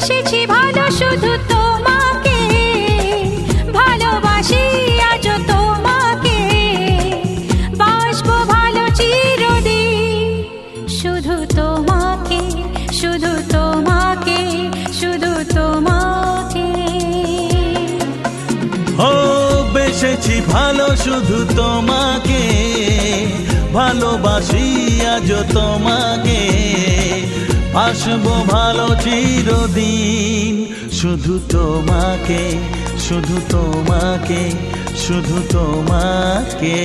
বেসেছি ভালো শুধু তোমাকে, ভালোবাসি আজ তোমাকে, বাসবো ভালো চিরদিন শুধু তোমাকে, শুধু তোমাকে, শুধু তোমাকে। ও বেসেছি ভালো শুধু তোমাকে, ভালোবাসি আজ তোমাকে, আসবো ভালো চিরদিন শুধু তোমাকে, শুধু তোমাকে, শুধু তোমাকে।